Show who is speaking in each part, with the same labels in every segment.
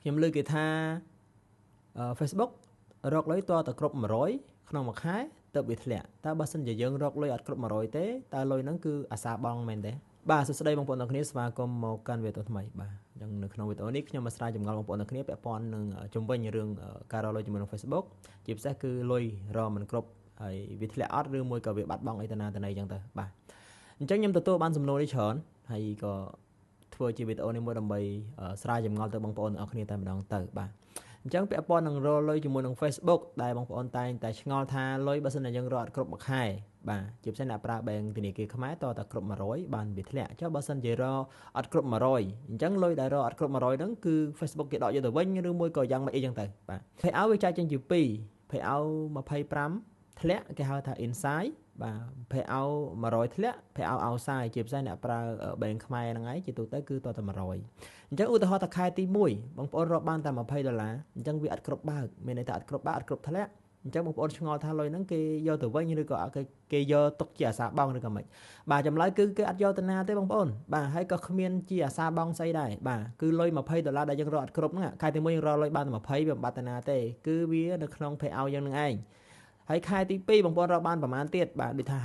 Speaker 1: ខ្ញុំលើកគេថា Facebook រកលុយតតែគ្រប់100ក្នុងមួយខែទៅវាធ្លាក់តើបើសិនជាយើងរកលុយអត់គ្រប់100ទេតើលុយហ្នឹងគឺអាសាបងមែនទេបាទសួស្តីបងប្អូនទាំងគ្នាស្វាគមន៍មកកាន់វីដេអូថ្មីបាទអញ្ចឹងនៅក្នុងវីដេអូនេះខ្ញុំមកស្រាវចម្ងល់បងប្អូនទាំងគ្នាពាក់ព័ន្ធនឹងជំវិញរឿងការរកលុយជាមួយនឹង Facebook ជាពិសេសគឺលុយរកមិនគ្រប់ហើយវាធ្លាក់អត់ឬមួយក៏វាបាត់បង់អីទៅណាទៅណីអញ្ចឹងទៅបាទអញ្ចឹងខ្ញុំទទួលបានសំណួរនេះច្រើនហើយក៏ធ្វើជាវីដេអូនេះមួយដើម្បីស្រាវចម្ងល់ទៅបងប្អូនទាំងអស់គ្នាតែម្ដងទៅបាទអញ្ចឹងពាក់ព័ន្ធនឹងរកលុយជាមួយនឹង Facebook ដែលបងប្អូនតែងតែឆ្ងល់ថាលុយបើសិនជាយើងរកអត់គ្រប់មួយខែបាទជាពិសេសអ្នកប្រើបែងធនាគារខ្មែរតតែគ្រប់100បានវាធ្លាក់ចុះបើសិនជារកអត់គ្រប់100អញ្ចឹងលុយដែលរកអត់គ្រប់100ហ្នឹងគឺ Facebook គេដកយកទៅវិញឬមួយក៏យ៉ាងម៉េចអីចឹងទៅបាទ Payout វាចែកចេញជា2 Payout 25ធ្លាក់គេហៅថា inside បាទ Payout 100ធ្លាក់ Payout outside ជាពិសេសអ្នកប្រើបែងខ្មែរហ្នឹងឯងជាទូទៅគឺតតែ100អញ្ចឹងឧទាហរណ៍ថាខែទី1បងប្អូនរកបានតែ$20អញ្ចឹងវាអត់គ្រប់បើកមានន័យថាអត់គ្រប់បើកអត់គ្រប់ធ្លាក់អញ្ចឹងបងប្អូនឆ្ងល់ថាលុយហ្នឹងគេយកទៅវិញឬក៏គេយកទុកជាអាសាបងឬក៏មិនបាទចម្លើយគឺគេអត់យកទៅណាទេបងប្អូនបាទហើយក៏គ្មានជាអាសាបងស្អីដែរបាទគឺលុយ$20ដែលយើងរកអត់គ្រប់ហ្នឹងខែទី1យើងរកលុយបានតែ20វាមិនបាត់ទៅណាទេគឺវានៅក្នុង Payout យ៉ាងហ្នឹងឯងហើយខែទី2បងប្អូនរកបានប្រហែលទៀតបាទដូចថា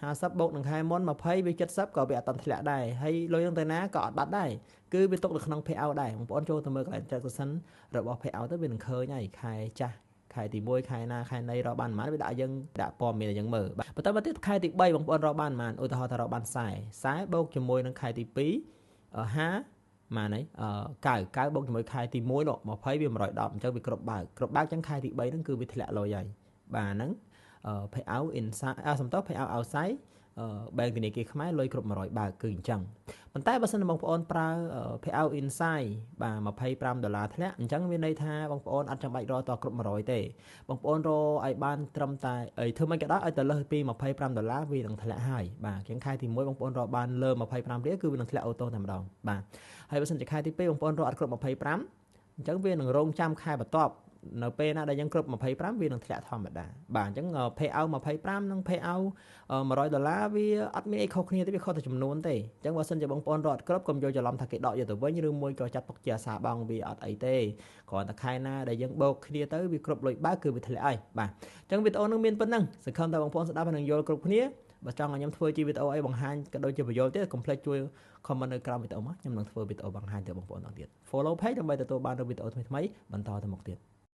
Speaker 1: 50បូកនឹងខែមុន20វា70ក៏វាអត់តន់ធ្លាក់ដែរហើយលុយហ្នឹងទៅណាក៏អត់បាត់ដែរគឺវាទុកនៅក្នុង Payout ដែរបងប្អូនចូលទៅមើលកន្លែង transaction របស់ Payout ទៅវានឹងឃើញហើយខែចាស់ខែទី1ខែណាខែណីរកបានប៉ុន្មានវាដាក់យើងដាក់ព័ត៌មានឲ្យយើងមើលបាទបន្តមកទៀតខែទី3បងប្អូនរកបានប៉ុន្មានឧទាហរណ៍ថារកបាន40បូកជាមួយនឹងខែទី2 50ម៉ាន90បូកជាមួយខែទី1នោះ20វា110អញ្ចឹងវាគ្រប់បើកអញ្ចឹងខែទី3ហ្នឹងគឺវាធ្លាក់លុយហើយបាទហ្នឹងPayout inside សំដៅ Payout outside បែងធនាគារខ្មែរលុយគ្រប់100បើកគឺអញ្ចឹងប៉ុន្តែបើសិនបងប្អូនប្រើ Payout inside បាទ$25ធ្លាក់អញ្ចឹងមានន័យថាបងប្អូនអត់ចាំបាច់រកតគ្រប់100ទេបងប្អូនរកឲ្យបានត្រឹមតែធ្វើមិនក៏ដោយឲ្យទៅលើសពី$25វានឹងធ្លាក់ហើយបាទអញ្ចឹងខែទី1បងប្អូនរកបានលើ$25គឺវានឹងធ្លាក់អូតូតែម្ដងបាទហើយបើសិនជាខែទី2បងប្អូនរកអត់គ្រប់25អញ្ចឹងវានឹងរងចាំខែបន្ទាប់នៅពេលណាដែលយើងគ្រប់25វានឹងធ្លាក់ធម្មតាបាទអញ្ចឹង Payout 25និង Payout $100វាអត់មានអីខុសគ្នាទេវាខុសតែចំនួនទេអញ្ចឹងបើសិនជាបងប្អូនរកអត់គ្រប់កុំយកច្រឡំថាគេដកយកទៅវិញឬមួយក៏ចាត់ទុកជាអាសាបងវាអត់អីទេគ្រាន់តែខែណាដែលយើងបូកគ្នាទៅវាគ្រប់លុយបើគឺវាធ្លាក់ហើយបាទអញ្ចឹងវីដេអូនឹងមានប៉ុណ្ណឹងសង្ឃឹមថាបងប្អូនស្ដាប់ហើយនឹងយល់គ្រប់គ្នាបើចង់ឲ្យខ្ញុំធ្វើជាវីដេអូអីបង្ហាញក៏ដូចជាបញ្យល់ទៀតកុំភ្លេចជួយ comment នៅក្រោមវីដេអូមកខ្ញុំនឹងធ្វើវីដេអូបង្ហាញទៅបងប្អូនដល់ទៀត follow page ដើម្បីទទួលបាននូវវីដេអូថ្មីៗបន្តទៅមុខទៀត